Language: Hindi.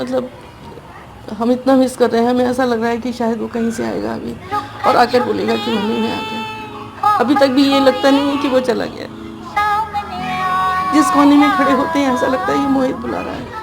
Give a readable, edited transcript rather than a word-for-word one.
मतलब हम इतना मिस कर रहे हैं, हमें ऐसा लग रहा है कि शायद वो कहीं से आएगा अभी और आकर बोलेगा कि मम्मी मैं आ गया। अभी तक भी ये लगता नहीं है कि वो चला गया। जिस कोने में खड़े होते हैं ऐसा लगता है ये मोहित बुला रहा है।